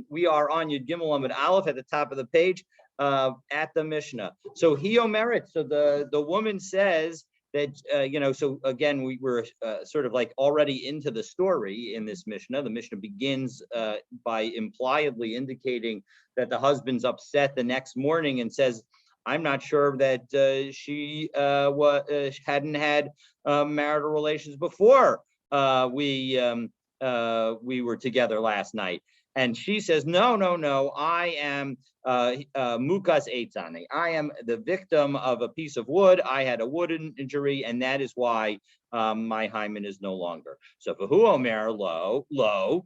We are on Yud Gimel Amud Aleph at the top of the page at the Mishnah. So he omerit. So the woman says that So again, we were sort of like already into the story in this Mishnah. The Mishnah begins by impliedly indicating that the husband's upset the next morning and says, I'm not sure that she hadn't had marital relations before we were together last night. And she says, no, I am mukas eitzani. I am the victim of a piece of wood. I had a wooden injury, and that is why my hymen is no longer. So v'hu omer lo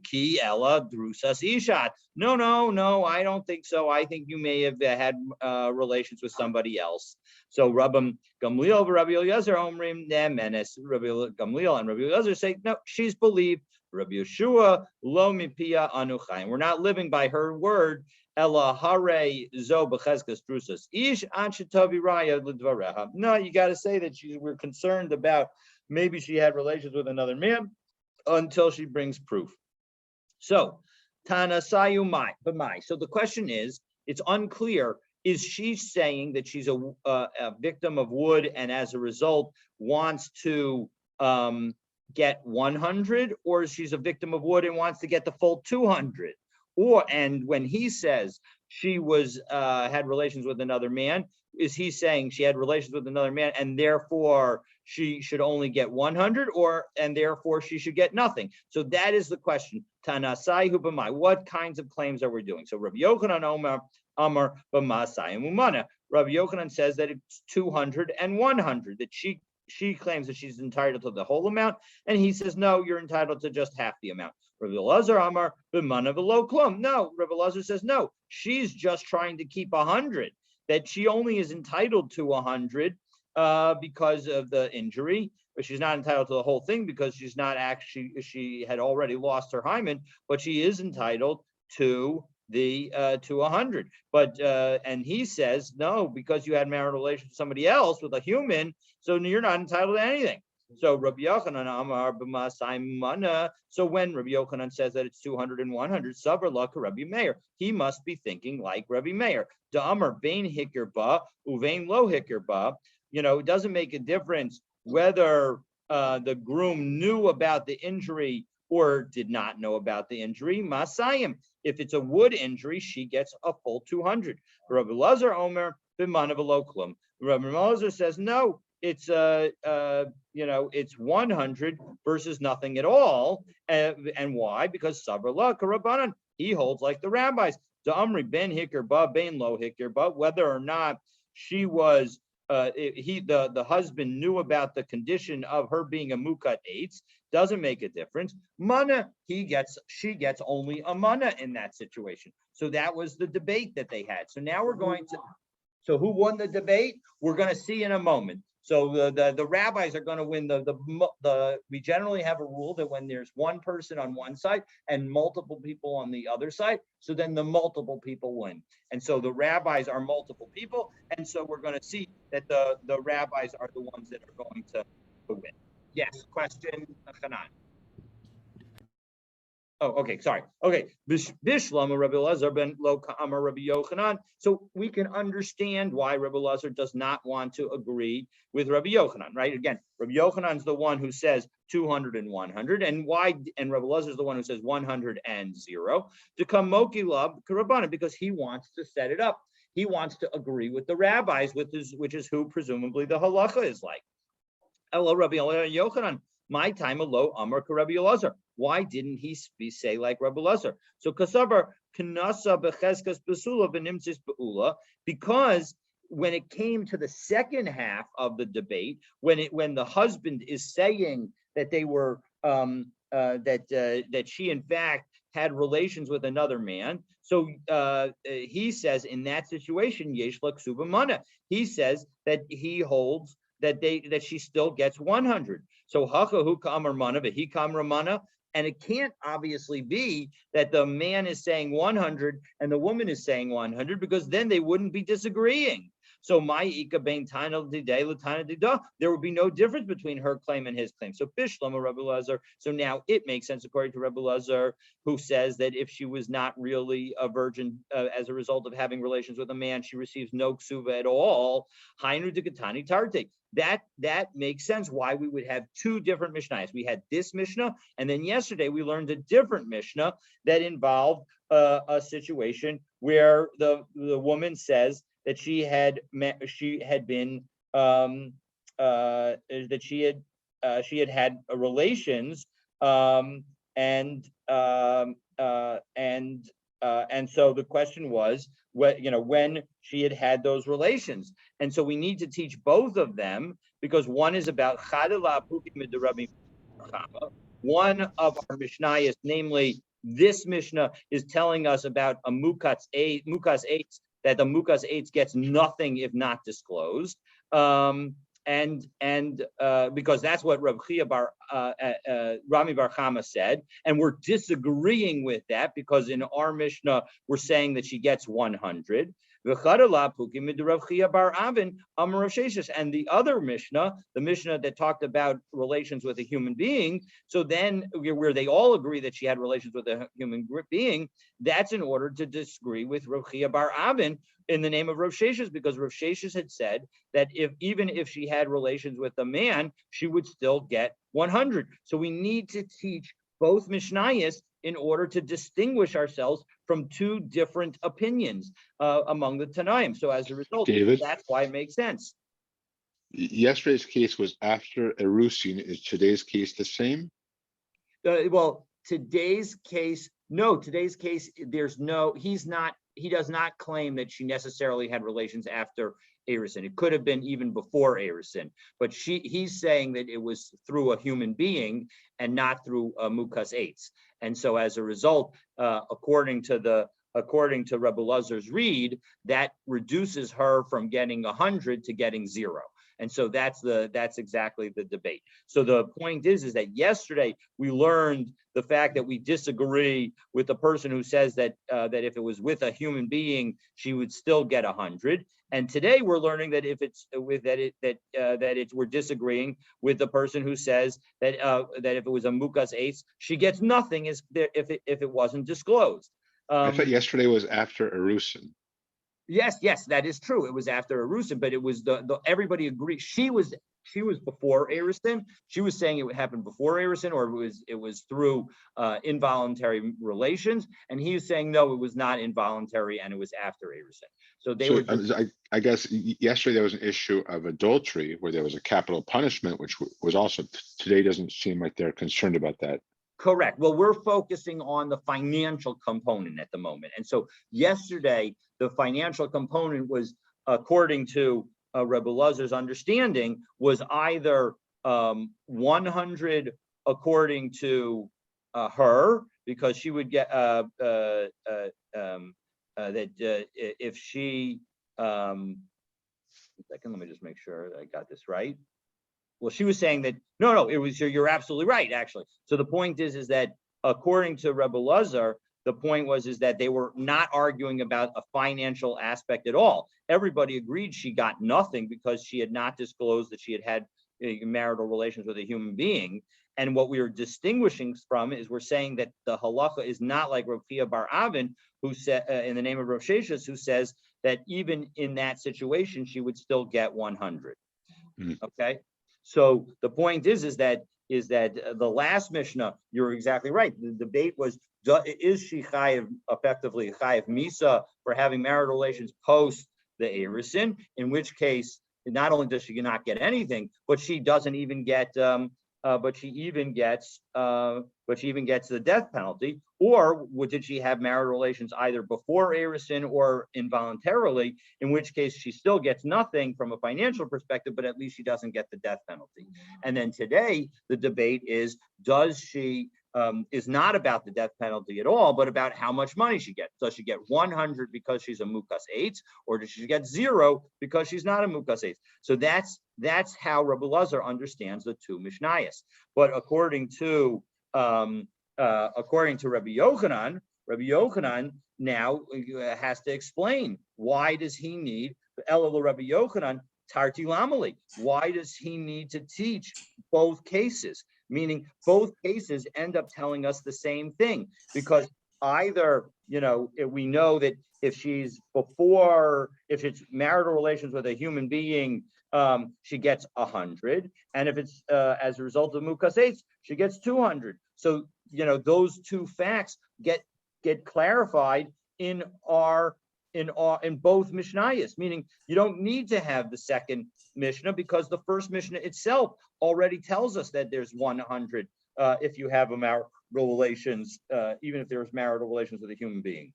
ki ella drusas ishat. No, I don't think so. I think you may have had relations with somebody else. So Rabbi Gamliel and Rabbi Eliezer omrim nemenes. Rabbi Gamliel and Rabbi Eliezer say, no, she's believed. Rabbi Yeshua lo mipia anuchaim. We're not living by her word. Ella hare zo b'chezkas drusas ish anshetavi raya l'dvareha. No, you got to say that we're concerned about maybe she had relations with another man until she brings proof. So Tana sayu mai b'mai. So the question is, it's unclear. Is she saying that she's a victim of wood and as a result wants to get 100, or she's a victim of wood and wants to get the full 200? And when he says she was had relations with another man, is he saying she had relations with another man and therefore she should only get 100, and therefore she should get nothing? So that is the question. Tanasai hu b'mai. What kinds of claims are we doing? So Rabbi Yochanan Amar b'masai umana. Rabbi Yochanan says that it's 200 and 100, that she claims that she's entitled to the whole amount, and he says, no, you're entitled to just half the amount. Rabbi Elazar Amar b'mana v'lo klum. No, Rabbi Elazar says, no, she's just trying to keep 100, that she only is entitled to 100 because of the injury, but she's not entitled to the whole thing because she's not actually, she had already lost her hymen, but she is entitled to to 100. But and he says, no, because you had marital relations with somebody else, with a human, so you're not entitled to anything. So Rabbi Yochanan Amar b'masai mana. So when Rabbi Yochanan says that it's 200 and 100, Savar la Rabbi Meir, he must be thinking like Rabbi Meir. Da Amar bein hikir ba uvein lo hikir ba. It doesn't make a difference whether the groom knew about the injury or did not know about the injury. Masayim. If it's a wood injury, she gets a full 200. Rabbi Elazar Omer b'mana v'lo klum. Rabbi Elazar says no. It's it's 100 versus nothing at all, and why? Because Sabra la Karabanan, he holds like the rabbis. Amri ben hikir ba ben lo hikir ba. Whether or not she was, the husband knew about the condition of her being a mukat eitz doesn't make a difference. Mana, she gets only a mana in that situation. So that was the debate that they had. So now we're going to. So who won the debate? We're going to see in a moment. So the rabbis are going to win we generally have a rule that when there's one person on one side and multiple people on the other side, so then the multiple people win. And so the rabbis are multiple people, and so we're going to see that the rabbis are the ones that are going to win. Yes, question, Hanan. Oh, okay, sorry. Okay, Bishlam Rabbi Elazar ben Lo Ka'amar Rabbi Yochanan. So we can understand why Rabbi Elazar does not want to agree with Rabbi Yochanan, right? Again, Rabbi Yochanan is the one who says 200 and 100, and Rabbi Elazar is the one who says 100 and 0. To come Moki Lab Karabana, because he wants to set it up. He wants to agree with the rabbis, which is who presumably the halacha is like. Hello, Rabbi Yochanan. My time alo Amar Rabbi Elazar. Why didn't he say like Rabbi Elazar? So Kasavar Knasa Becheskas Besula Benimsis Beula, because when it came to the second half of the debate, when the husband is saying that they were that she in fact had relations with another man, so he says in that situation Yesh Laksuba Mana. He says that he holds that she still gets 100. So hakahu kamar mana v'hi kamar mana, and it can't obviously be that the man is saying 100 and the woman is saying 100, because then they wouldn't be disagreeing. So my ika bein tana d'day l'tana d'da, there would be no difference between her claim and his claim. So Bishlam or Rabbi Lazar. So now it makes sense according to Rabbi Lazar, who says that if she was not really a virgin as a result of having relations with a man, she receives no ksuva at all. Hainu dekatani tarte. That makes sense why we would have two different Mishnahs. We had this Mishnah, and then yesterday we learned a different Mishnah that involved a situation where the woman says that she had been that she had relations and so the question was when she had those relations, and so we need to teach both of them because one is about one of our Mishnayos, namely this Mishnah, is telling us about a mukas eitz, that the mukas eitz gets nothing if not disclosed. And because that's what Rami Bar Chama said, and we're disagreeing with that because in our Mishnah we're saying that she gets 100. And the other Mishnah, the Mishnah that talked about relations with a human being, so then where they all agree that she had relations with a human being, that's in order to disagree with Rav Chia bar Avin in the name of Rav Sheshes, because Rav Sheshes had said that even if she had relations with a man, she would still get 100. So we need to teach both Mishnayos in order to distinguish ourselves from two different opinions among the Tanaim. So as a result, David, that's why it makes sense. Yesterday's case was after Erusin. Is today's case the same? Well, today's case, he does not claim that she necessarily had relations after Arison. It could have been even before Arison, but he's saying that it was through a human being and not through a mukas eitz. And so as a result, according to Rebbe Lazar's read, that reduces her from getting 100 to getting 0. And so that's exactly the debate. So the point is that yesterday we learned the fact that we disagree with the person who says that if it was with a human being, she would still get 100. And today we're learning that we're disagreeing with the person who says that if it was a mukas eitz, she gets nothing if it wasn't disclosed. I thought yesterday was after Erusin. Yes, that is true. It was after Erusin, but it was everybody agreed. She was before Arison. She was saying it would happen before Arison, or it was through involuntary relations, and he was saying no, it was not involuntary, and it was after Arison. So I guess yesterday there was an issue of adultery where there was a capital punishment, which was also today doesn't seem like they're concerned about that. Correct. Well, we're focusing on the financial component at the moment. And so yesterday, the financial component was, according to Rebbe Lazar's understanding, was either 100 according to her, because she would get if she, a second, let me just make sure I got this right. Well, she was saying that, no, it was, you're absolutely right, actually. So the point is that according to Rebbe Lazar, the point is that they were not arguing about a financial aspect at all. Everybody agreed she got nothing because she had not disclosed that she had marital relations with a human being. And what we are distinguishing from is we're saying that the halacha is not like Rav Chia bar Avin, who said in the name of Rav Sheshes, who says that even in that situation, she would still get 100. Okay. So the point is that the last Mishnah, you're exactly right. The debate was, is she effectively chayiv misa for having marital relations post the Arison? In which case, not only does she not get anything, but she doesn't even get. But she even gets the death penalty. Or did she have marital relations either before Arison or involuntarily? In which case, she still gets nothing from a financial perspective, but at least she doesn't get the death penalty. And then today, the debate is: does she is not about the death penalty at all, but about how much money she gets. Does she get 100 because she's a mukas eitz, or does she get 0 because she's not a mukas eitz? So that's how Rebbe Lazar understands the two Mishnayos. But according to Rabbi Yochanan, Rabbi Yochanan now has to explain, why does he need Elul Rabbi Yochanan Tarti Lamali? Why does he need to teach both cases? Meaning both cases end up telling us the same thing, because either, we know that if it's marital relations with a human being, she gets 100, and if it's as a result of mukas eitz, she gets 200. So those two facts get clarified in both Mishnayos, meaning you don't need to have the second Mishnah, because the first Mishnah itself already tells us that there's 100 if you have a marital relations, even if there's marital relations with a human being.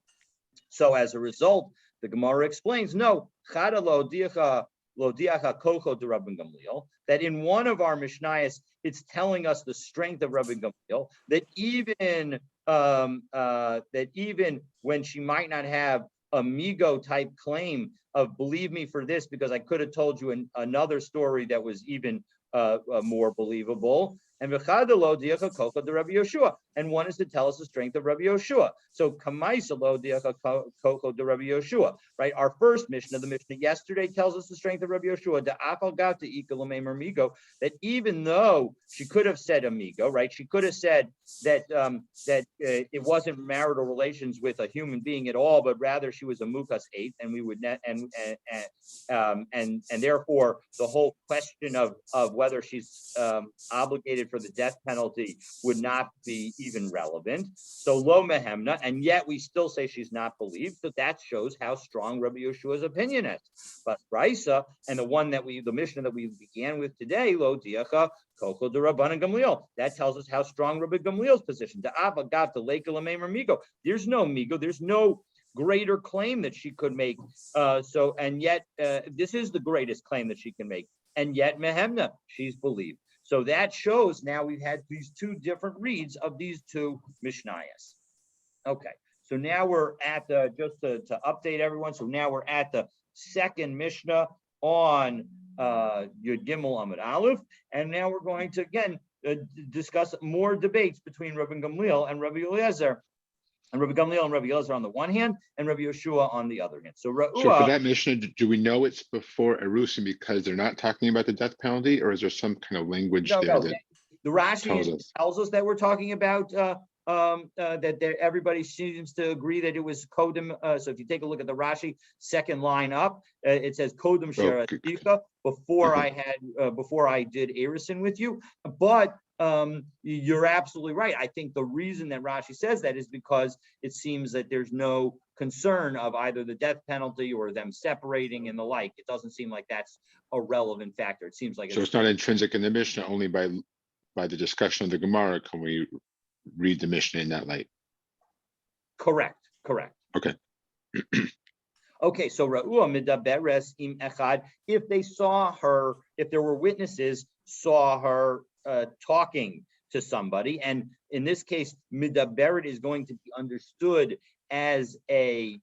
So as a result, the Gemara explains, no, chada lo diacha kocho de Rabban Gamliel, that in one of our Mishnayos, it's telling us the strength of Rabban Gamliel, that even when she might not have a Migo type claim of believe me for this, because I could have told you another story that was even more believable. And v'chadalo diacha kocha de Rabbi Yoshua, and one is to tell us the strength of Rabbi Yoshua. So kamaisalo diacha kocha de Rabbi Yoshua, right? Our first Mishnah, the Mishnah yesterday, tells us the strength of Rabbi Yoshua. De afal gata ikalamei mermigo, that even though she could have said amigo, right? She could have said that it wasn't marital relations with a human being at all, but rather she was a mukas eighth, and we would and therefore the whole question of whether she's obligated for the death penalty would not be even relevant. So lo mehemna, and yet we still say she's not believed. So that shows how strong Rabbi Yeshua's opinion is. But Raisa, and the Mishnah that we began with today, lo diacha kocho de Rabbanan Gamliel, that tells us how strong Rabbi Gamliel's position. The avagat the lake migo. There's no migo. There's no greater claim that she could make. And yet this is the greatest claim that she can make. And yet mehemna, she's believed. So that shows now we've had these two different reads of these two Mishnayos. Okay, so now we're at just to update everyone. So now we're at the second Mishnah on Yud Gimel Amud Aleph, and now we're going to again discuss more debates between Rabbi Gamliel and Rabbi Eliezer. And Rabbi Gamliel and Rabbi Eliezer on the one hand, and Rabbi Yeshua on the other hand. So for that Mishnah, do we know it's before Erusin because they're not talking about the death penalty, or is there some kind of language there that the Rashi tells us that we're talking about that everybody seems to agree that it was Kodem. So if you take a look at the Rashi, second line up, it says Kodem Sheratika before I did Erison with you. But you're absolutely right. I think the reason that Rashi says that is because it seems that there's no concern of either the death penalty or them separating and the like. It doesn't seem like that's a relevant factor. It seems like it's not intrinsic in the Mishnah. Only by the discussion of the Gemara can we read the Mishnah in that light. Correct. Okay. Okay, so Ra'ua midaberes im echad, if they saw her, if there were witnesses, saw her talking to somebody, and in this case, midaberet is going to be understood as a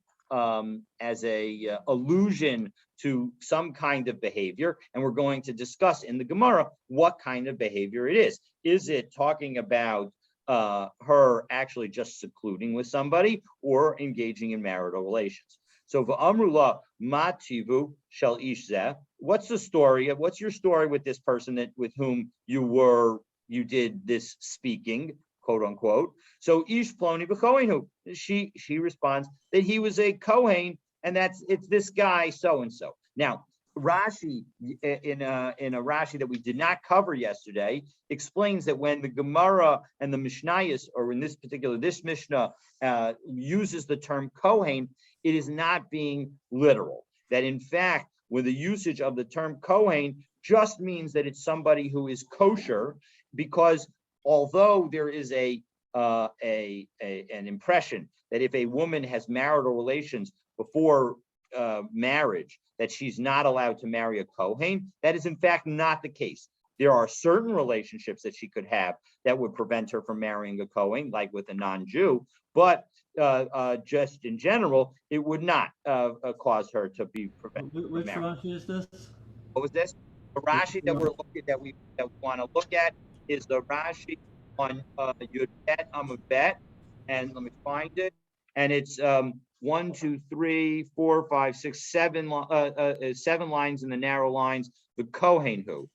allusion to some kind of behavior, and we're going to discuss in the Gemara what kind of behavior it is. Is it talking about her actually just secluding with somebody or engaging in marital relations? So v'amrula mativu shel ish zeh. What's the story? What's your story with this person with whom you did this speaking, quote unquote? So ish ploni b'kohenu. She responds that he was a kohen, and it's this guy so and so. Now Rashi in a Rashi that we did not cover yesterday explains that when the Gemara and the Mishnayos, or in this Mishnah uses the term kohen, it is not being literal. That in fact, with the usage of the term kohen just means that it's somebody who is kosher, because although there is an impression that if a woman has marital relations before marriage, that she's not allowed to marry a kohen, that is in fact not the case. There are certain relationships that she could have that would prevent her from marrying a kohen, like with a non-Jew, but just in general, it would not cause her to be prevented. Which Rashi is this? What was this? The Rashi that we want to look at is the Rashi on Yud Bet Amud Bet, and let me find it. and it's 1, 2, 3, 4, 5, 6, 7, 7 lines in the narrow lines. The Kohen who,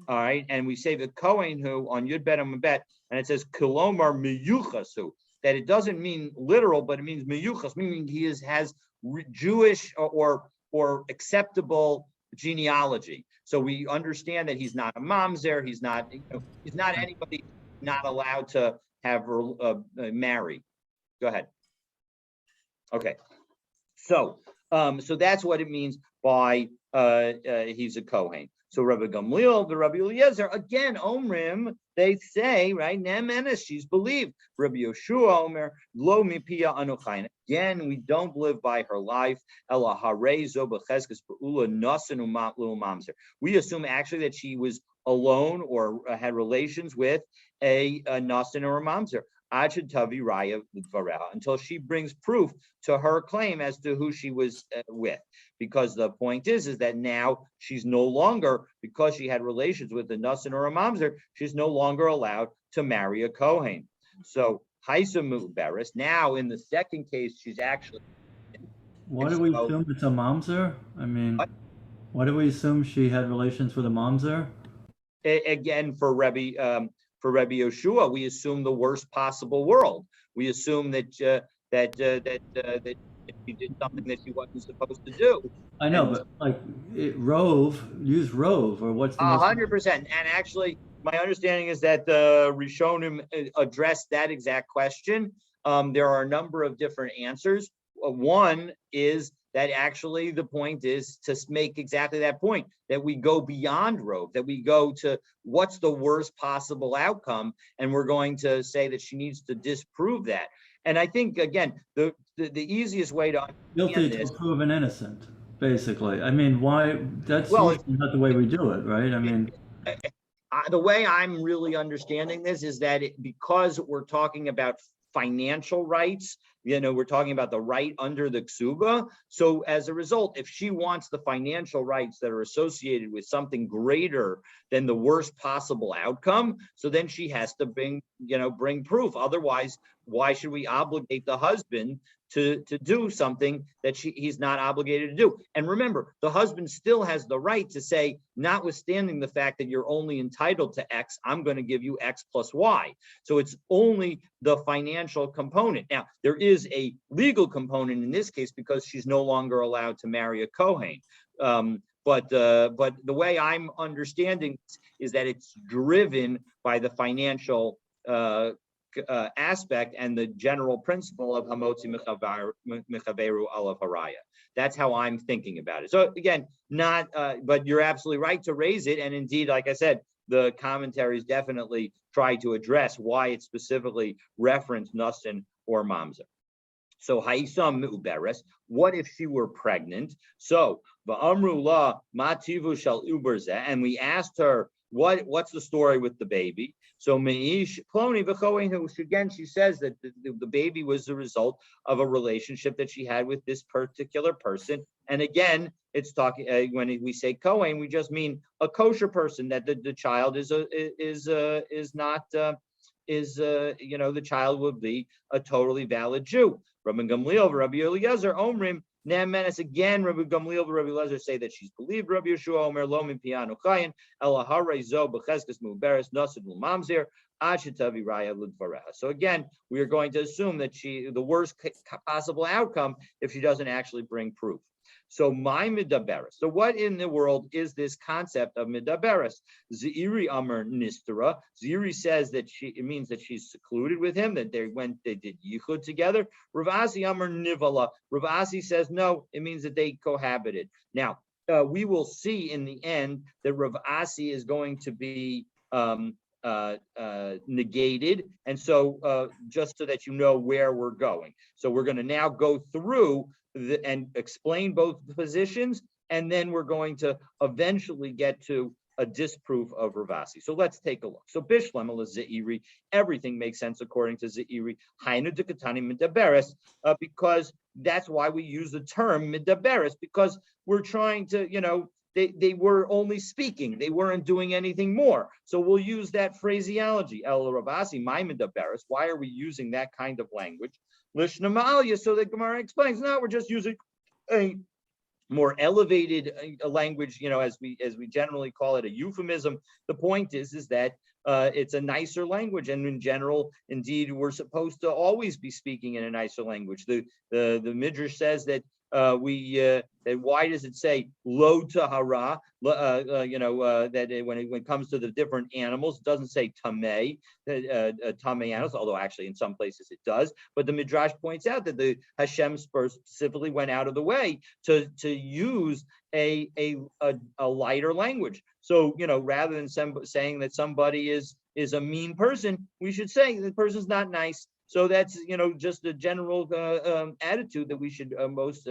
all right, and we say the Kohen who on Yud Bet and Bet, and it says Kilomar miyuchasu, that it doesn't mean literal, but it means miyuchas, meaning he has Jewish or acceptable genealogy. So we understand that he's not a mamzer, he's not anybody not allowed to have marry. Go ahead. Okay. So that's what it means by he's a Kohen. So Rabbi Gamliel, the Rabbi Eliezer, again, Omrim, they say, right, Nemenes, she's believed. Rabbi Yoshua Omer, Lo mipia anuchayin. Again, we don't live by her life. Ela harezo b'cheskes be'ula nasan u'matlu mamzer. We assume actually that she was alone or had relations with a nasan or a mamzer. Tavi Raya until she brings proof to her claim as to who she was with, because the point is that now she's no longer, because she had relations with a nasan or a mamzer, she's no longer allowed to marry a Kohen. So Haisa Mu'beres. Now in the second case, she's actually. Why do we assume it's a mamzer? I mean, why do we assume she had relations with a mamzer? Again, for Rebbe Yoshua, we assume the worst possible world. We assume that she did something that she wasn't supposed to do. I know, but like use rove, or what's the 100%. And actually, my understanding is that the Rishonim addressed that exact question. There are a number of different answers. One is that actually the point is to make exactly that point, that we go beyond rove, that we go to what's the worst possible outcome, and we're going to say that she needs to disprove that. And I think, again, the easiest way to guilty to prove an innocent, basically. I mean, why? That's usually not the way we do it, right? I mean, the way I'm really understanding this is that because we're talking about financial rights, we're talking about the right under the ksuba. So as a result, if she wants the financial rights that are associated with something greater than the worst possible outcome, so then she has to bring proof. Otherwise, why should we obligate the husband to do something that he's not obligated to do? And remember, the husband still has the right to say, notwithstanding the fact that you're only entitled to X, I'm going to give you X plus Y. So it's only the financial component. Now, there is a legal component in this case because she's no longer allowed to marry a Kohen. But the way I'm understanding is that it's driven by the financial aspect and the general principle of hamotzi mechaveru alav haraya. That's how I'm thinking about it. So again, but you're absolutely right to raise it. And indeed, like I said, the commentaries definitely try to address why it specifically referenced nasan or mamzer. So Haisam Uberes, what if she were pregnant? So Va'amru la mativu shal uberze, and we asked her, what's the story with the baby? So Meish Ploni V'choin, again, she says that the baby was the result of a relationship that she had with this particular person. And again, it's talking when we say Kohen, we just mean a kosher person, that the child the child would be a totally valid Jew. Rabbi Gamliel, Rabbi Eliezer, Omrim, Nemenes, again, Rabbi Gamliel, Rabbi Eliezer say that she's believed. Rabbi Yeshua, Omer, Lo min pianu chayin, Ela harei zo b'cheskes muberes nasid l'mamzer, ad shetavi raya l'dvareha. So again, we are going to assume that the worst possible outcome if she doesn't actually bring proof. So my midaberes. So what in the world is this concept of midaberes? Ziri Amar Nistara. Ziri says that it means that she's secluded with him, that they did yichud together. Rav Asi Amar Nivala. Rav Asi says no, it means that they cohabited. Now we will see in the end that Rav Asi is going to be negated, and so just so that you know where we're going. So we're going to now go through and explain both positions, and then we're going to eventually get to a disproof of Ravasi. So let's take a look. So Bishlam ala Zeiri, everything makes sense according to Zeiri. Hainu dekatani midaberes, because that's why we use the term midaberes, because we're trying to, they were only speaking. They weren't doing anything more. So we'll use that phraseology. El Ravasi, my midaberes. Why are we using that kind of language? Lishna Ma'alya. So the Gemara explains, no, we're just using a more elevated language, as we generally call it, a euphemism. The point is that it's a nicer language, and in general, indeed, we're supposed to always be speaking in a nicer language. The Midrash says that that why does it say lo tahara? That when it comes to the different animals, it doesn't say tamei, tamei animals, although actually in some places it does. But the Midrash points out that the Hashem specifically went out of the way to use a lighter language. So rather than saying that somebody is a mean person, we should say the person's not nice. So that's just a general attitude that we should most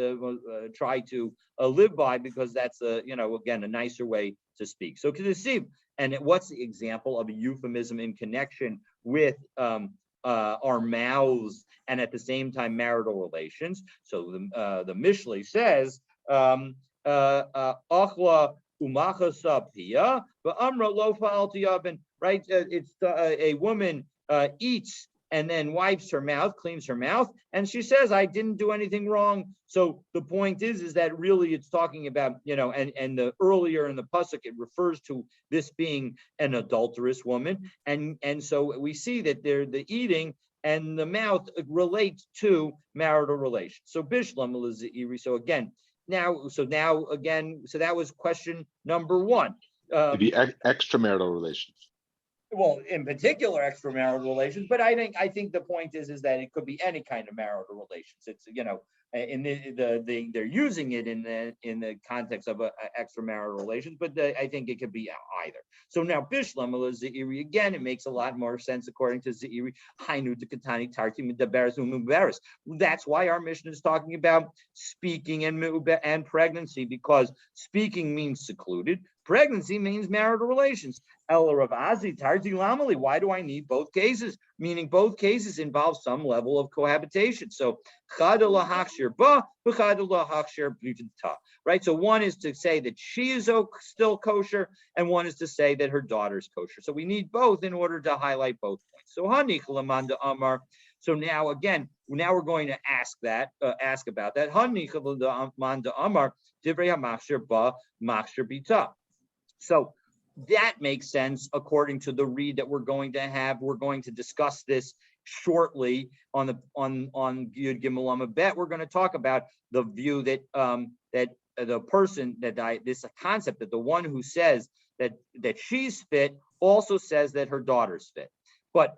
try to live by, because that's again a nicer way to speak. So Kedusib, and what's the example of a euphemism in connection with our mouths and at the same time marital relations? So the Mishlei says achla umacha sapia va'amra lo fa'alti oven. Right, it's a woman eats and then wipes her mouth, cleans her mouth, and she says, I didn't do anything wrong. So the point is that really it's talking about, and the earlier in the pasuk, it refers to this being an adulterous woman. And so we see that the eating and the mouth relate to marital relations. So Bishlam Eliziri. So again, so that was question number one. It'd be extramarital relations. Well, in particular, extramarital relations, but I think the point is that it could be any kind of marital relations. It's they're using it in the context of extramarital relations, but I think it could be either. So now Bishlam Zeiri, again, it makes a lot more sense according to Zeiri. Hainu de Katani Tarti Midaberes Umuberes. That's why our mission is talking about speaking and pregnancy, because speaking means secluded. Pregnancy means marital relations. El Rav Azi Tarzi Lamali. Why do I need both cases? Meaning both cases involve some level of cohabitation. So right. So one is to say that she is still kosher, and one is to say that her daughter's kosher. So we need both in order to highlight both points. So Hanich Lamanda Amar. So now again, we're going to ask about that. Hanich Lamanda Amar Divrei HaMachshir Ba Machshir Bita. So that makes sense according to the read that we're going to have. We're going to discuss this shortly on Yud Gimel Amud Bet. We're going to talk about the view that the person this concept that the one who says that she's fit also says that her daughter's fit. But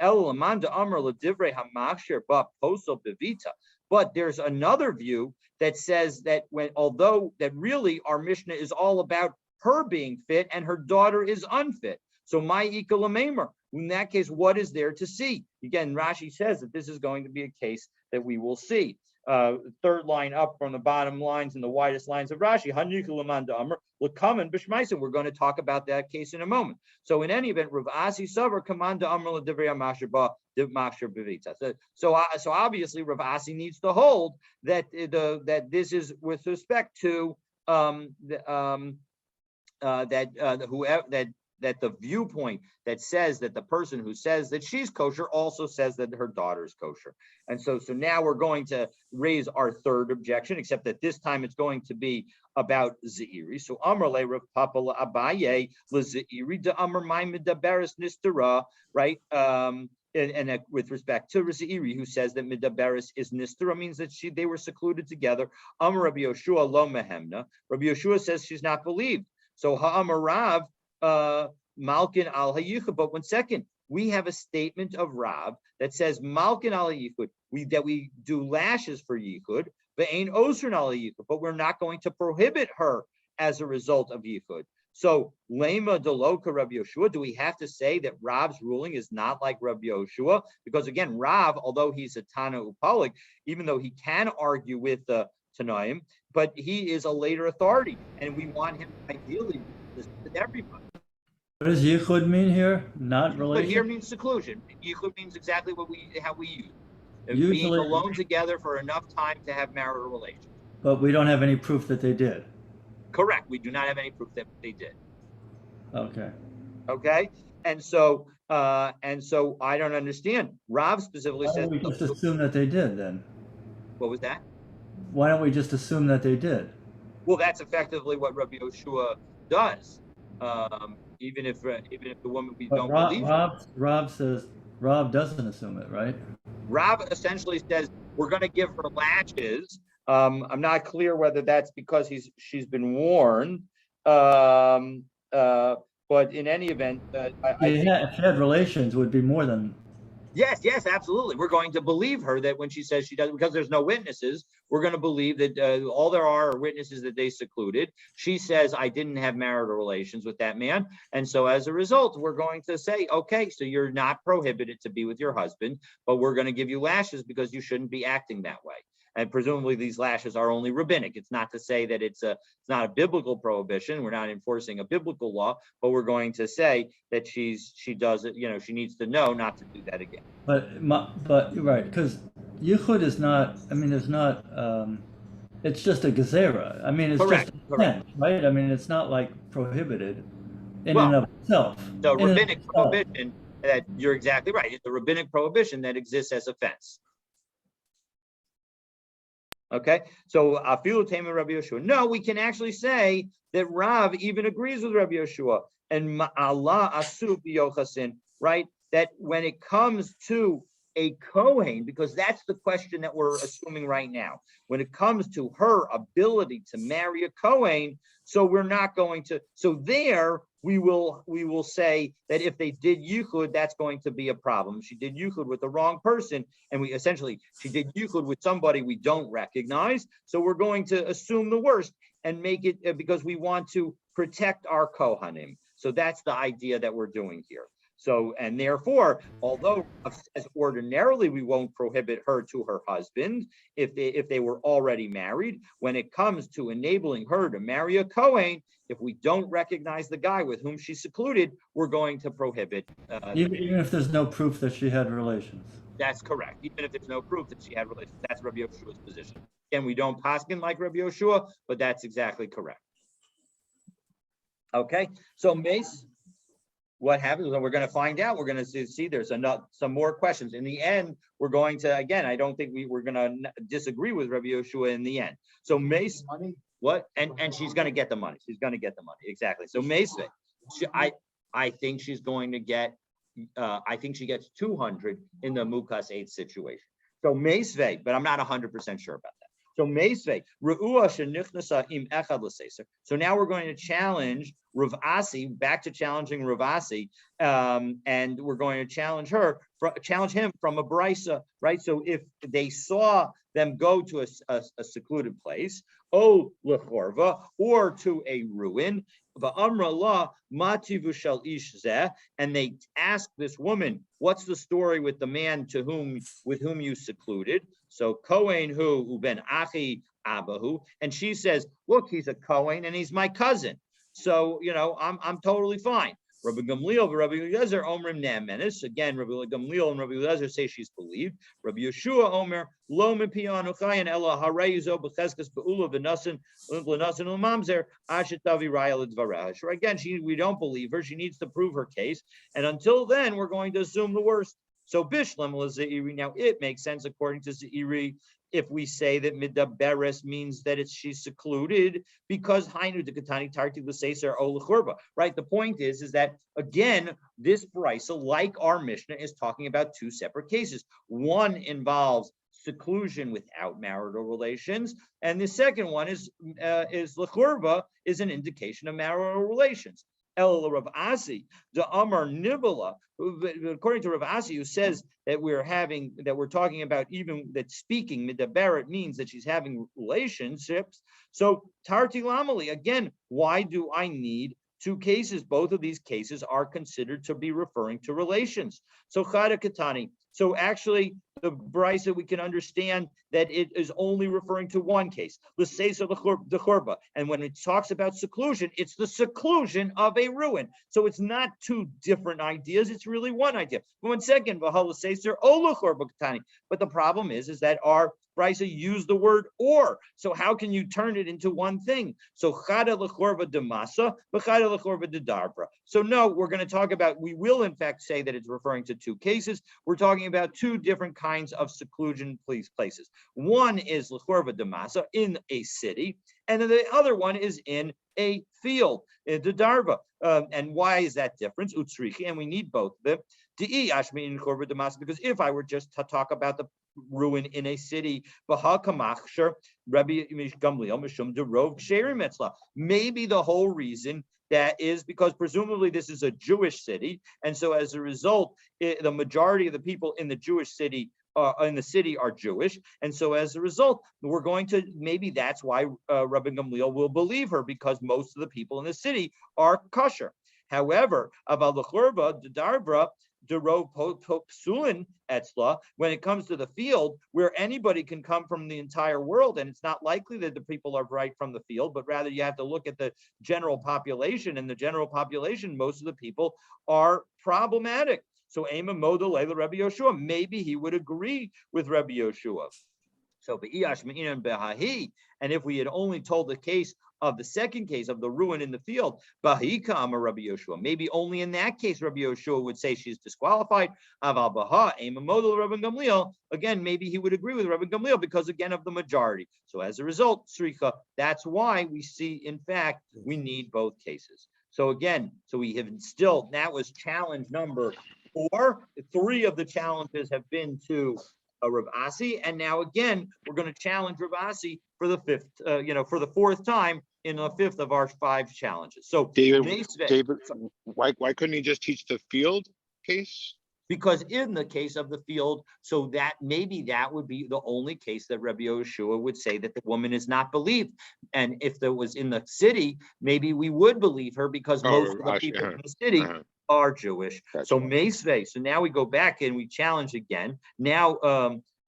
but there's another view that says that although really our Mishnah is all about her being fit and her daughter is unfit. So my ikalamemer. In that case, what is there to see? Again, Rashi says that this is going to be a case that we will see. Third line up from the bottom lines and the widest lines of Rashi. We're going to talk about that case in a moment. So in any event, Rav Asi Savar Kamanda Amr Bevita. So obviously Rav Asi needs to hold that this is with respect to that the viewpoint that says that the person who says that she's kosher also says that her daughter's kosher. And so now we're going to raise our third objection, except that this time it's going to be about Zeiri. So Amr le Rav Papa Abaye le Zeiri de Amr Maimid Daberis Nistera, right? And with respect to Zeiri, who says that Midaberis is Nistera, means that they were secluded together. Amr Rabbi Yoshua lo mehemna. Rabbi Yoshua says she's not believed. So Ha'amarav Malkin al Hayichud. But 1 second, we have a statement of Rav that says Malkin al Hayichud. That we do lashes for Yichud, but ain't Osran al Hayichud. But we're not going to prohibit her as a result of Yichud. So Lema Deloka Rabbi Yoshua. Do we have to say that Rav's ruling is not like Rabbi Yoshua? Because again, Rav, although he's a Tana Upalik, even though he can argue with the Tanaim, but he is a later authority, and we want him ideally to everybody. What does yichud mean here? Not relation? But here means seclusion. Yichud means exactly how we use it. Usually, being alone together for enough time to have marital relations. But we don't have any proof that they did. Correct. We do not have any proof that they did. Okay. And so I don't understand. Rav specifically says we just assume that they did then. What was that? Why don't we just assume that they did? Well, that's effectively what Rabbi Yoshua does. Even if the woman we But don't believe. Rob says Rob doesn't assume it, right? Rob essentially says we're going to give her lashes. I'm not clear whether that's because she's been warned. But in any event, I think If she had relations, would be more than. yes, absolutely. We're going to believe her that when she says she does, because there's no witnesses, we're going to believe that all there are witnesses that they secluded. She says, I didn't have marital relations with that man. And so as a result, we're going to say, okay, so you're not prohibited to be with your husband, but we're going to give you lashes because you shouldn't be acting that way. And presumably these lashes are only rabbinic. It's not to say that it's not a biblical prohibition. We're not enforcing a biblical law, but we're going to say that she does it. She needs to know not to do that again. But right, because yichud is not. I mean, it's not. It's just a gezerah. I mean, it's Correct. just a fence, right? I mean, it's not like prohibited in Well, and of itself. The rabbinic prohibition that you're exactly right. It's the rabbinic prohibition that exists as a fence. Okay, so afilu tema Rabbi Yoshua. No, we can actually say that Rav even agrees with Rabbi Yoshua and Allah asu biyochasin, right? That when it comes to a Kohen, because that's the question that we're assuming right now. When it comes to her ability to marry a Kohen, so we're not going to. So there we will say that if they did yichud, that's going to be a problem. She did yichud with the wrong person, and she did yichud with somebody we don't recognize. So we're going to assume the worst and make it because we want to protect our kohanim. So that's the idea that we're doing here. So, and therefore, although as ordinarily we won't prohibit her to her husband if they were already married, when it comes to enabling her to marry a Kohen, if we don't recognize the guy with whom she's secluded, we're going to prohibit. Even if there's no proof that she had relations. That's correct. Even if there's no proof that she had relations, that's Rabbi Yoshua's position. Again, we don't paskin like Rabbi Yoshua, but that's exactly correct. Okay, so Mace. What happens? We're going to find out. We're going to see there's some more questions. In the end, we're going to, again, I don't think we're going to disagree with Rabbi Yoshua in the end. So Mace, what? And she's going to get the money. She's going to get the money. Exactly. So Mace, I think she's going to get, I think she gets 200 in the Mukas 8 situation. So Mace, but I'm not 100% sure about that. So So now we're going to challenge Rav Asi, back to challenging Rav Asi, and we're going to challenge him from a brisa, right? So if they saw them go to a secluded place, lechorva, or to a ruin, and they ask this woman, what's the story with the man with whom you secluded? So Kohen who ben Achi Abahu, and she says, look, he's a Kohen and he's my cousin. So I'm totally fine. Rabbi Gamliel and Rabbi Eliezer Omrim Ne'amenis. Again, Rabbi Gamliel and Rabbi Eliezer say she's believed. Rabbi Yeshua Omer Lo Mipianu Chayin Ela Hareizo B'Cheskas Be'ula V'Nasin L'Mamzer Ashetavi Raya L'Dvareha. Sure, again, we don't believe her. She needs to prove her case, and until then, we're going to assume the worst. So Bishlam L'Zeiri. Now it makes sense according to Zeiri if we say that midaberes means that she's secluded because hainu de katani tarti l'seiser o l'churba. Right. The point is that again, this brisa, like our Mishnah, is talking about two separate cases. One involves seclusion without marital relations, and the second one is l'churba, is an indication of marital relations. El Rav Asi, the Amar Nibala, according to Rav Asi, who says that we're talking about even that speaking midaberet means that she's having relationships. So Tarti Lamali, again, why do I need two cases? Both of these cases are considered to be referring to relations. So Chada Katani. So actually, the brisa, we can understand that it is only referring to one case, the Seisa the Churba. And when it talks about seclusion, it's the seclusion of a ruin. So it's not two different ideas, it's really one idea. But one second, but the problem is that our brisa used the word or. So how can you turn it into one thing? So chada lechorva de masa, v'chada lechorva de darbra. So no, we're going to talk about, we will in fact say that it's referring to two cases. We're talking about two different kinds of seclusion places. One is lechorva de masa, in a city, and then the other one is in a field, the darva. And why is that difference? Utsrichi, and we need both of them. Because if I were just to talk about the ruin in a city, maybe the whole reason that is because presumably this is a Jewish city, and so as a result, the majority of the people in the Jewish city in the city are Jewish, and so as a result, we're going to, maybe that's why Rabbi Gamliel will believe her, because most of the people in the city are kosher. However, aval l'chorva d'darbra d'rov psulin etzla, when it comes to the field, where anybody can come from the entire world, and it's not likely that the people are right from the field, but rather you have to look at the general population, and the general population, most of the people are problematic. So Ema Model Leila Rabbi Yoshua, maybe he would agree with Rabbi Yoshua. So and if we had only told the case of the second case of the ruin in the field, Bahika Amar Rabbi Yoshua, maybe only in that case Rabbi Yoshua would say she's disqualified. Aval Baha Ema Model Rabbi Gamliel, again, maybe he would agree with Rabbi Gamliel because again of the majority. So as a result, Sricha, that's why we see, in fact, we need both cases. So again, so we have still, that was challenge number 4. 3 of the challenges have been to Rav Asi, and now again we're going to challenge Rav Asi for the 5th, for the 4th time in the 5th of our 5 challenges. So David, why couldn't he just teach the field case? Because in the case of the field, so that maybe that would be the only case that Rabbi Yoshua would say that the woman is not believed. And if there was in the city, maybe we would believe her because most of the people in the city are Jewish. So Meisvei. So now we go back and we challenge again. Now,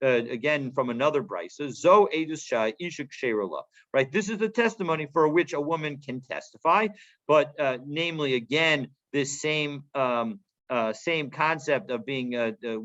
again from another brisa, Zo Edus Shai Ishuk Sheirula. Right. This is the testimony for which a woman can testify, but namely again this same concept of being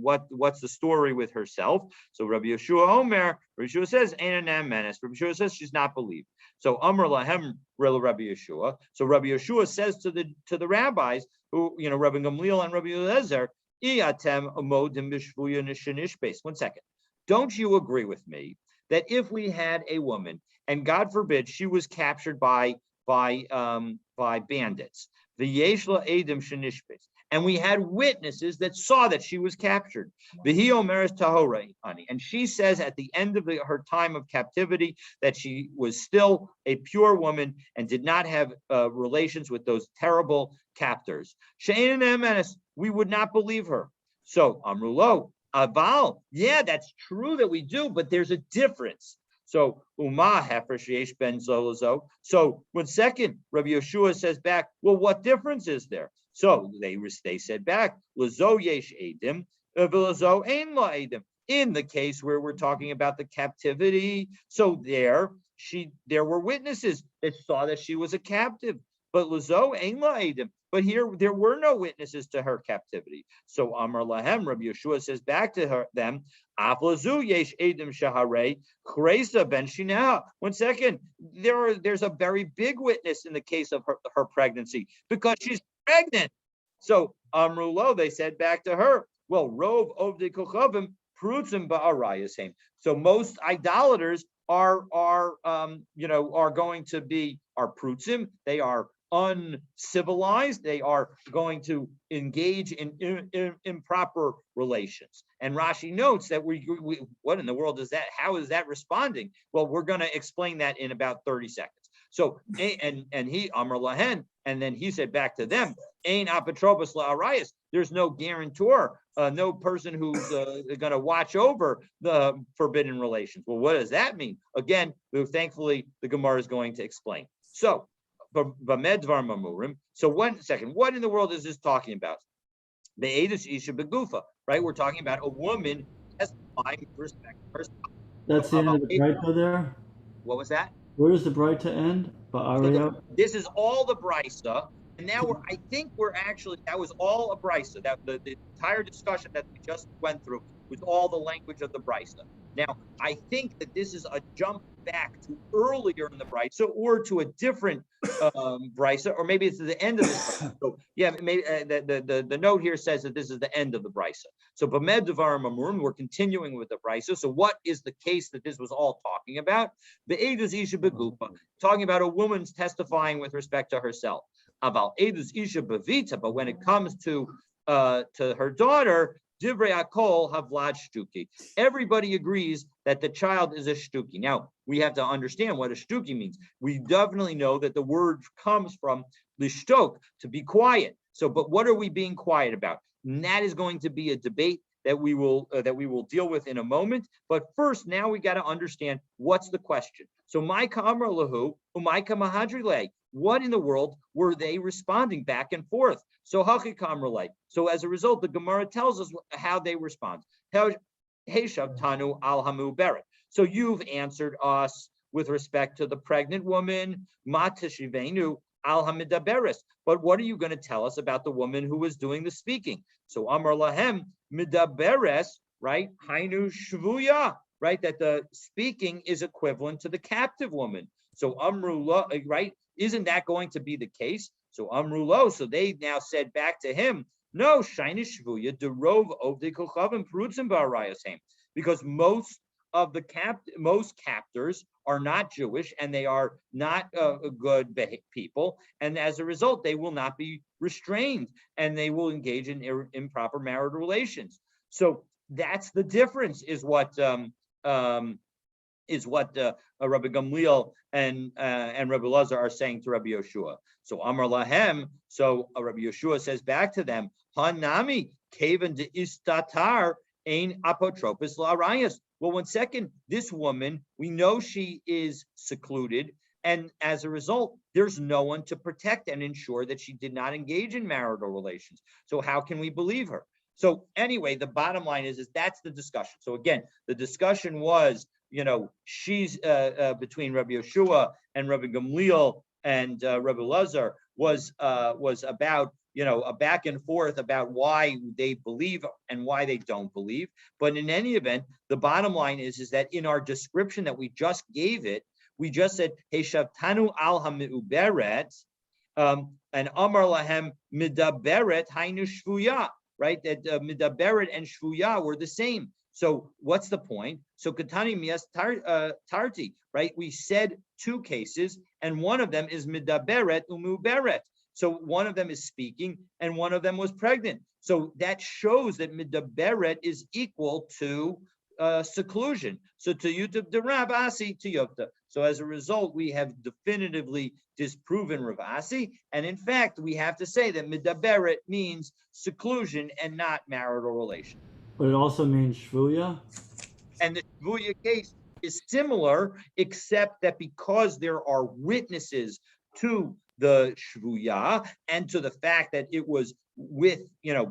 what's the story with herself. So Rabbi Yeshua Omer, Rabbi Yeshua says Einanam Menes. Rabbi Yeshua says she's not believed. So Amr Lahem Rabbi Yeshua. So Rabbi Yeshua says to the rabbis who, Rabbi Gamliel and Rabbi Eliezer, Iatem Amodim Bishvuya Nishanishbes. 1 second. Don't you agree with me that if we had a woman, and God forbid she was captured by bandits, the Yeshla Edim Shanishbes, and we had witnesses that saw that she was captured. Vihi omeres tahorei ani, and she says at the end of her time of captivity that she was still a pure woman and did not have relations with those terrible captors. She'ein emes, we would not believe her. So Amrulo aval, yeah, that's true that we do, but there's a difference. So Uma Hefer Sheyesh Ben Zolozo. So 1 second, Rabbi Yeshua says back, well, what difference is there? So they said back, Lazo Yesh Edim, Vilazo Ein La Edim. In the case where we're talking about the captivity, so there were witnesses that saw that she was a captive. But Lazo Ein La Edim. But here there were no witnesses to her captivity. So Amar Lahem, Rabbi Yeshua says back to them, Aflazu Yesh Edim Shaharei Chresa Ben Shinah. 1 second, there's a very big witness in the case of her pregnancy because she's pregnant. So Amrulo, they said back to her, well, Rov Ovdei Kochavim Prutzim Ba'arayashem. So most idolaters are going to be prutzim. They are uncivilized. They are going to engage in improper relations. And Rashi notes that we what in the world is that? How is that responding? Well, we're going to explain that in about 30 seconds. So, and he, Amar Lahen, and then he said back to them, Ein apotropos la'arayas. There's no guarantor, no person who's going to watch over the forbidden relations. Well, what does that mean? Again, thankfully, the Gemara is going to explain. So, Bamedvar Mamurim. So 1 second, what in the world is this talking about? The Edus Isha Begufa, right? We're talking about a woman testifying with respect to herself. That's the end of the Breita there? What was that? Where does the Breita end? So this is all the Brisa, and now I think we're actually, that was all a Brisa. That the entire discussion that we just went through was all the language of the Brisa. Now, I think that this is a jump back to earlier in the brisa or to a different brisa, or maybe it's the end of this brisa. So yeah, maybe the note here says that this is the end of the brisa. So B'med Devarim Amurim, we're continuing with the brisa. So what is the case that this was all talking about? The Eidus Isha Begufa, talking about a woman's testifying with respect to herself. Aval Eidus Isha Bevita, but when it comes to her daughter, Divrei Akol Havlad Shtuki. Everybody agrees that the child is a shtuki. Now, we have to understand what a shtuki means. We definitely know that the word comes from lishtok, to be quiet. So, but what are we being quiet about? And that is going to be a debate that we will deal with in a moment. But first, now we got to understand what's the question. So, Maika Amar Lahu, Umaika Mahadrile. What in the world were they responding back and forth? So Hachikam. So as a result, the Gemara tells us how they respond. Heshav Tanu al Hamu Beret. So you've answered us with respect to the pregnant woman, Matashivenu al Hamidaberes. But what are you going to tell us about the woman who was doing the speaking? So Amar Lahem Midaberes, right? Hainu Shvuya, right? That the speaking is equivalent to the captive woman. So Amrullah, right? Isn't that going to be the case? So Amrulo, so they now said back to him, no, Shainish Shvuya, Derov Ovde Kochavim Perutzim Barayashem, because most captors are not Jewish and they are not good people, and as a result, they will not be restrained and they will engage in improper marital relations. So that's the difference, is what Rabbi Gamliel and Rabbi Lazar are saying to Rabbi Yoshua. So Amar Lahem, so Rabbi Yoshua says back to them, Hanami Kaven de Istatar Ein Apotropis La'arayas. Well, 1 second, this woman, we know she is secluded, and as a result, there's no one to protect and ensure that she did not engage in marital relations. So how can we believe her? So anyway, the bottom line is that's the discussion. So again, the discussion was, she's between Rabbi Yoshua and Rabbi Gamliel and Rabbi Lazar was about, a back and forth about why they believe and why they don't believe. But in any event, the bottom line is that in our description that we just gave it, we just said, Heshavtanu al ha'me'uberet, and Amar lahem midaberet hainu shvuya, right? That midaberet and shvuya were the same. So what's the point? So Katani Mias Tarti, right? We said two cases, and one of them is midaberet umuberet. So one of them is speaking, and one of them was pregnant. So that shows that midaberet is equal to seclusion. So to Yutub de Rav Asi to Yopta. So as a result, we have definitively disproven Rav Asi, and in fact, we have to say that midaberet means seclusion and not marital relation. But it also means shvuya? And the shvuya case is similar, except that because there are witnesses to the shvuya and to the fact that it was with,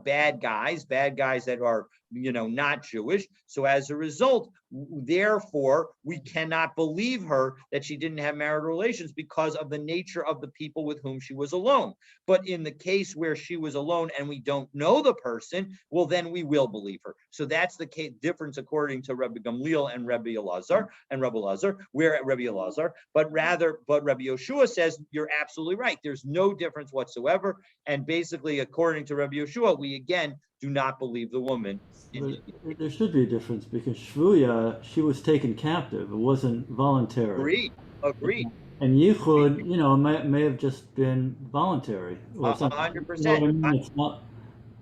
bad guys that are, not Jewish. So as a result, therefore, we cannot believe her that she didn't have marital relations because of the nature of the people with whom she was alone. But in the case where she was alone and we don't know the person, well, then we will believe her. So that's the difference according to Rabbi Gamliel and Rabbi Elazar, we're at Rabbi Elazar, but Rabbi Yoshua says, you're absolutely right. There's no difference whatsoever. And basically, according to Rabbi Yoshua, we again do not believe the woman. There should be a difference because shvuya, she was taken captive. It wasn't voluntary. Agreed. And yichud, may have just been voluntary. 100%. It's not.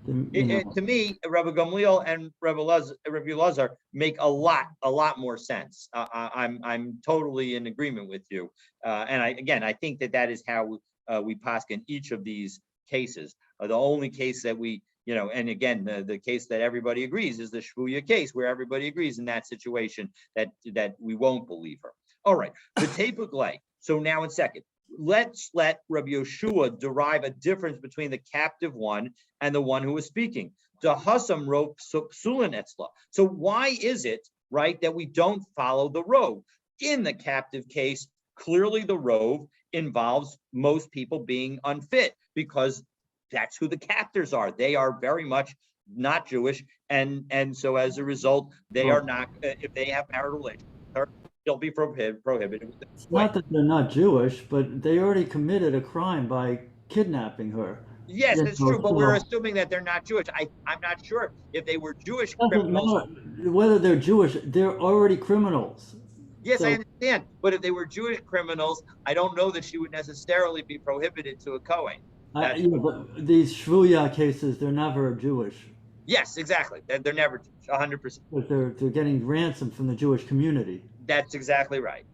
To me, Rabbi Gamliel and Rabbi Lazar make a lot more sense. I'm totally in agreement with you. And I think that is how we paskin each of these cases. The only case that we, and again, the case that everybody agrees is the shvuya case, where everybody agrees in that situation that we won't believe her. All right, the tepuglei. So now in second, let's let Rabbi Yoshua derive a difference between the captive one and the one who was speaking. The Hassam wrote psulin etzla. So why is it, right, that we don't follow the rove? In the captive case, clearly the rove involves most people being unfit because that's who the captors are. They are very much not Jewish, and so as a result, they are not. If they have marital relations, they'll be prohibited. It's not that they're not Jewish, but they already committed a crime by kidnapping her. Yes, You that's know, true, but we're so assuming that they're not Jewish. I'm not sure if they were Jewish it doesn't criminals. matter whether they're Jewish, they're already criminals. Yes, I So understand, but if they were Jewish criminals, I don't know that she would necessarily be prohibited to a Kohen. That's but these Shvuya cases, they're never Jewish. yes, exactly. They're never Jewish, 100%. But they're getting ransom from the Jewish community. That's exactly right.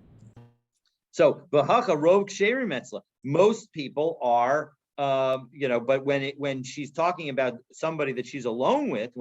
So v'hacha rov ksherim etzla. Most people are, but when she's talking about somebody that she's alone with,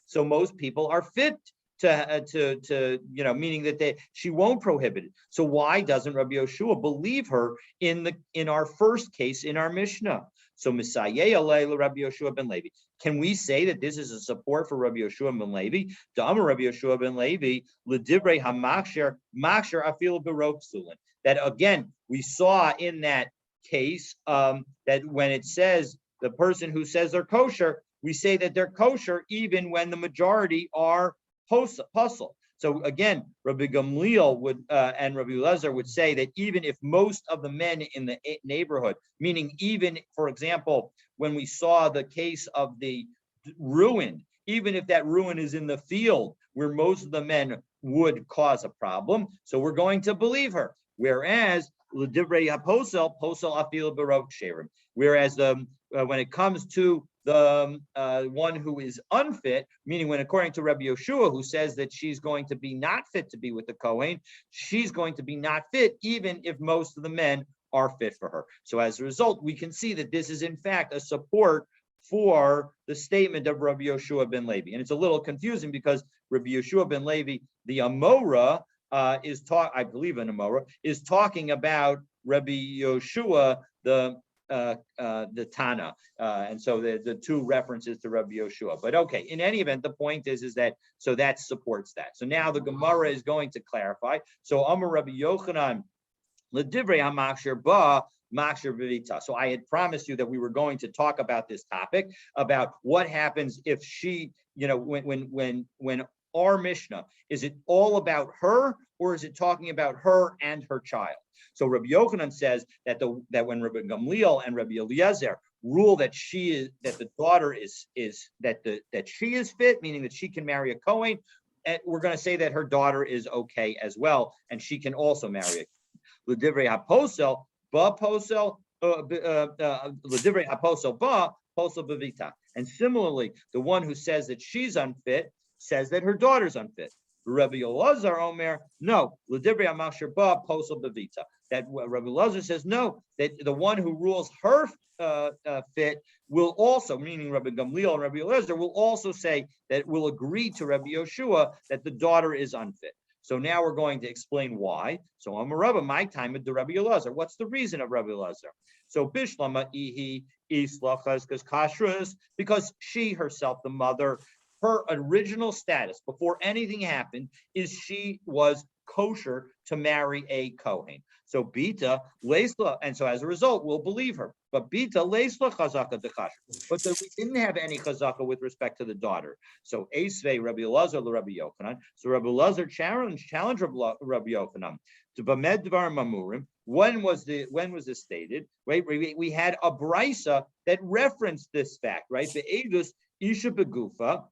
so most people are fit to meaning that she won't prohibit it. So why doesn't Rabbi Yoshua believe her in our first case in our Mishnah? So Misayeh alei Rabbi Yoshua ben Levi. Can we say that this is a support for Rabbi Yoshua ben Levi? Da'amar Rabbi Yoshua ben Levi l'divrei hamakshir makshir afil berov psulin. That again, we saw in that case that when it says the person who says they're kosher, we say that they're kosher even when the majority are puzzle. So again, Rabbi Gamliel would and Rabbi Eliezer would say that even if most of the men in the neighborhood, meaning even, for example, when we saw the case of the ruin, even if that ruin is in the field where most of the men would cause a problem, so we're going to believe her. Whereas l'divrei haposel afil berov ksherim. Whereas when it comes to the one who is unfit, meaning when according to Rabbi Yoshua, who says that she's going to be not fit to be with the Kohen, she's going to be not fit even if most of the men are fit for her. So as a result, we can see that this is in fact a support for the statement of Rabbi Yoshua ben Levi. And it's a little confusing because Rabbi Yoshua ben Levi, the Amora, I believe an Amora, is talking about Rabbi Yoshua, the Tana, and so the two references to Rabbi Yoshua. But okay, in any event, the point is that so that supports that. So now the Gemara is going to clarify. So Amar Rabbi Yochanan l'divrei hamakshir ba makshir b'vita. So I had promised you that we were going to talk about this topic about what happens if she, when our Mishnah, is it all about her or is it talking about her and her child? So Rabbi Yochanan says that when Rabbi Gamliel and Rabbi Eliezer rule that the daughter is that she is fit, meaning that she can marry a Kohen, and we're going to say that her daughter is okay as well, and she can also marry a l'divrei haposel ba posel l'divrei haposel ba posel b'vita. And similarly, the one who says that she's unfit says that her daughter's unfit. Rabbi Elazar Omer, no, l'divrei hamakshir ba posel b'vita. That Rabbi Elazar says no, that the one who rules her fit will also, meaning Rabbi Gamliel and Rabbi Elazar, will also say that will agree to Rabbi Yoshua that the daughter is unfit. So now we're going to explain why. So I'm a Rabbi, my time with the Rabbi Elazar. What's the reason of Rabbi Elazar? So Bishlama ihi islachas kashrus, because she herself, the mother, her original status before anything happened is she was kosher to marry a Kohen. So Bita leisla, and so as a result, we'll believe her. But Bita leisla chazaka dechasher. But we didn't have any chazaka with respect to the daughter. So Esvei Rabbi Elazar Rabbi Yochanan. So Rabbi Elazar challenged Rabbi Yochanan to Bamed Dvar Mamurim. When was this stated? Right, we had a brisa that referenced this fact. Right, the Edus Isha Begufa.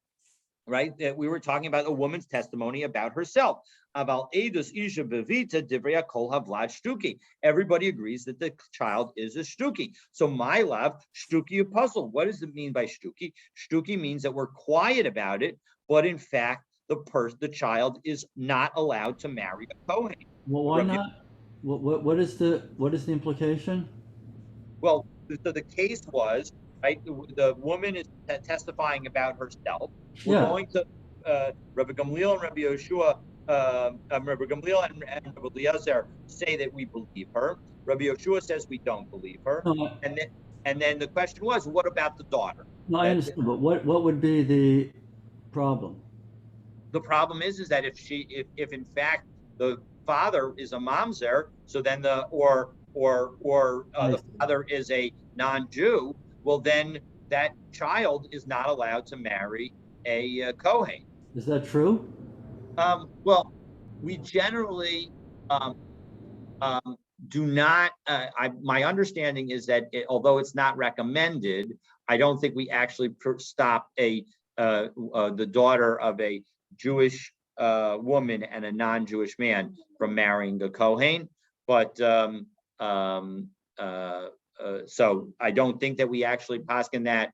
Right, that we were talking about a woman's testimony about herself. About Edus Isha Bevita Divreya Kol Havlad Shtuki. Everybody agrees that the child is a Shtuki. So my love, Shtuki a puzzle. What does it mean by Shtuki? Shtuki means that we're quiet about it, but in fact, the child is not allowed to marry a Kohen. Well, why not? What is the implication? Well, so the case was, right, the woman is testifying about herself. We're going to Rabbi Gamliel and Rabbi Yoshua, Rabbi Gamliel and Rabbi Eliezer say that we believe her. Rabbi Yoshua says we don't believe her. No, and then the question was, what about the daughter? No, I understand, but what would be the problem? The problem is that if in fact the father is a mamzer, so then the father is a non-Jew, well then that child is not allowed to marry a Kohen. Is that true? Well, we generally do not. My understanding is that although it's not recommended, I don't think we actually stop the daughter of a Jewish woman and a non-Jewish man from marrying the Kohen. But so I don't think that we actually paskin that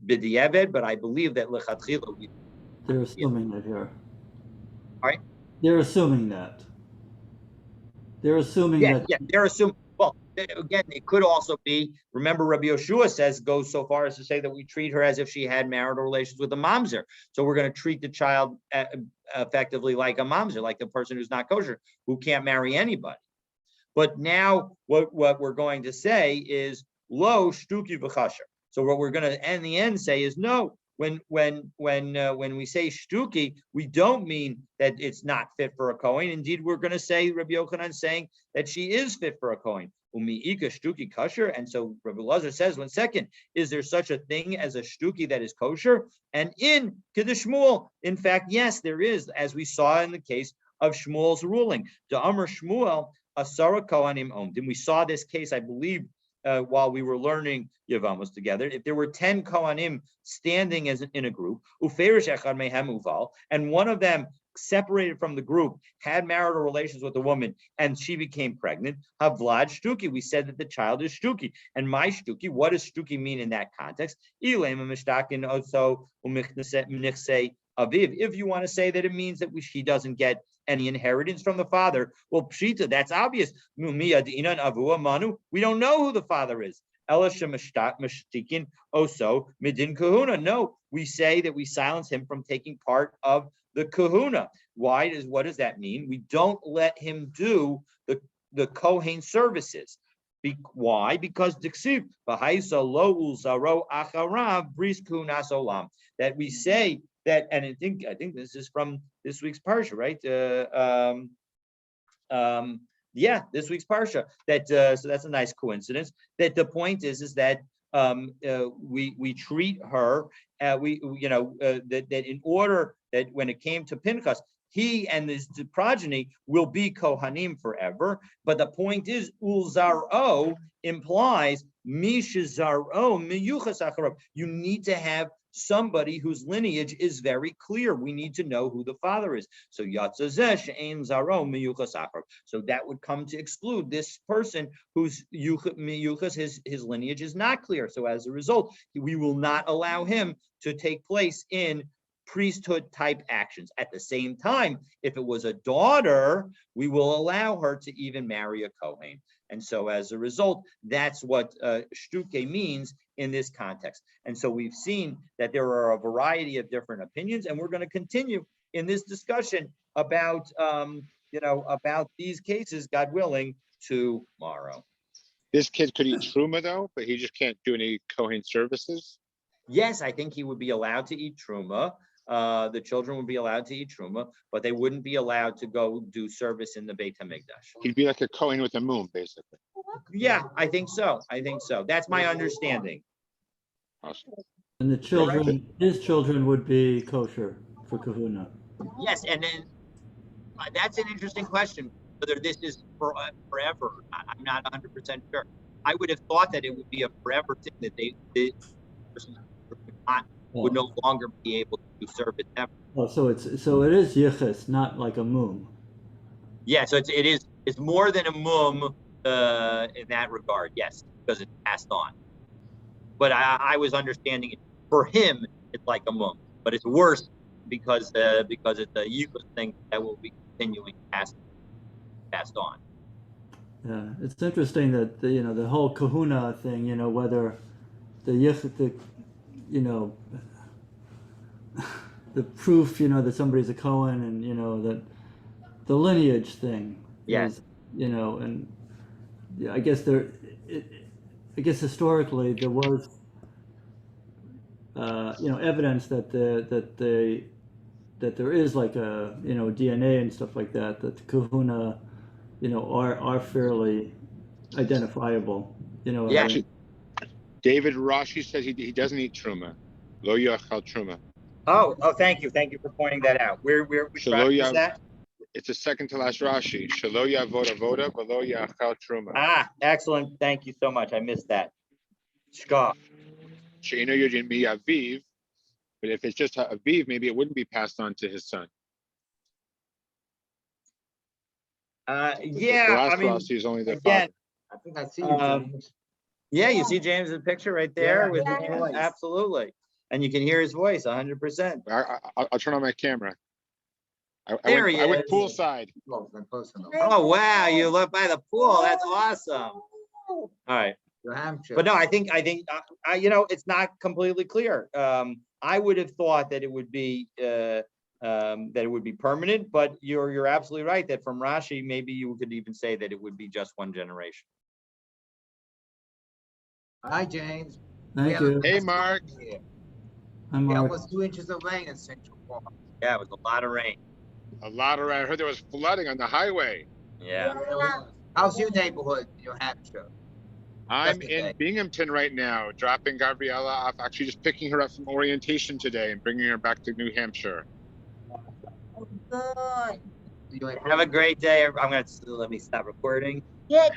b'diavad, but I believe that lechatchila we. They're assuming that here. All right. They're assuming that. They're assuming that. Yeah, they're assuming. Well, again, it could also be. Remember, Rabbi Yoshua goes so far as to say that we treat her as if she had marital relations with a mamzer. So we're going to treat the child effectively like a mamzer, like the person who's not kosher, who can't marry anybody. But now, what we're going to say is lo shtuki v'chasher. So what we're going to, in the end, say is no. When we say shtuki, we don't mean that it's not fit for a Kohen. Indeed, we're going to say Rabbi Yochanan saying that she is fit for a Kohen. Umiika shtuki kosher. And so Rabbi Lazar says, one second, is there such a thing as a shtuki that is kosher? And in Kiddush Shmuel, in fact, yes, there is, as we saw in the case of Shmuel's ruling. The Amr Shmuel asara kohanim omdim. We saw this case, I believe, while we were learning Yevamos together. If there were 10 Kohanim standing in a group, uferish echad mehem uval, and one of them separated from the group, had marital relations with a woman, and she became pregnant, havlad shtuki. We said that the child is shtuki. And my shtuki, what does shtuki mean in that context? If you want to say that it means that she doesn't get any inheritance from the father, well, pshita, that's obvious. We don't know who the father is. No, we say that we silence him from taking part of the kahuna. What does that mean? We don't let him do the Kohen services. Why? Because that we say that, and I think this is from this week's parsha, right? Yeah, this week's parsha. That so that's a nice coincidence. That the point is that we treat her that in order that when it came to Pinchas, he and his progeny will be Kohanim forever. But the point is, Ulzaro implies Mishazaro Miyuchas Acharov. You need to have somebody whose lineage is very clear. We need to know who the father is. So Yatzazeh Ein Zaro Miyuchas Acharov. So that would come to exclude this person whose Miyuchas, his lineage is not clear. So as a result, we will not allow him to take place in priesthood type actions. At the same time, if it was a daughter, we will allow her to even marry a Kohen. And so as a result, that's what shtuke means in this context. And so we've seen that there are a variety of different opinions, and we're going to continue in this discussion about about these cases, God willing, tomorrow. This kid could eat truma though, but he just can't do any Kohen services. Yes, I think he would be allowed to eat truma. The children would be allowed to eat truma, but they wouldn't be allowed to go do service in the Beit HaMikdash. He'd be like a Kohen with a moon, basically. Yeah, I think so. That's my understanding. Awesome. And the children, his children would be kosher for kahuna. Yes, and then that's an interesting question, whether this is forever. I'm not 100% sure. I would have thought that it would be a forever thing, that the person would no longer be able to do service ever. Oh, so it is yichus, not like a mum. Yeah, so it's more than a mum in that regard, yes, because it's passed on. But I was understanding it for him, it's like a mum, but it's worse because it's a yichus thing that will be continuing passed on. Yeah, it's interesting that the whole kahuna thing, whether the yichus, the proof, that somebody's a Cohen, and that the lineage thing. Yes. And I guess historically there was, evidence that there is like a DNA and stuff like that the kahuna, are fairly identifiable. Yeah. David Rashi says he doesn't eat truma. Lo yachal truma. Oh, thank you. Thank you for pointing that out. Which Shelo Rashi is yav. that? It's a second to last Rashi. Shelo yavod avoda, v'lo yachal truma. Ah, excellent. Thank you so much. I missed that. Shka. She'ino yodin mi aviv. But if it's just aviv, maybe it wouldn't be passed on to his son. The Yeah, last I mean, Rashi is only the again, father. I think I see you, James. yeah, you see James's picture right there Yeah, with his his voice. absolutely. And you can hear his voice 100%. I'll turn on my camera. There he I went is. poolside. Close enough. Oh, wow, you live by the pool. That's awesome. All right. New Hampshire. But no, I think, it's not completely clear. I would have thought that it would be, permanent, but you're absolutely right that from Rashi, maybe you could even say that it would be just one generation. Hi, James. Thank you. Hey, Mark. I'm Yeah, Mark. almost 2 inches of rain in Central Park. Yeah, it was a lot of rain. A lot around. I heard there was flooding on the highway. Yeah. How's your neighborhood, New Hampshire? I'm Yesterday. in Binghamton right now, dropping Gabriella off, actually just picking her up from orientation today and bringing her back to New Hampshire. You in Have a great day. I'm gonna let me stop recording. Yeah,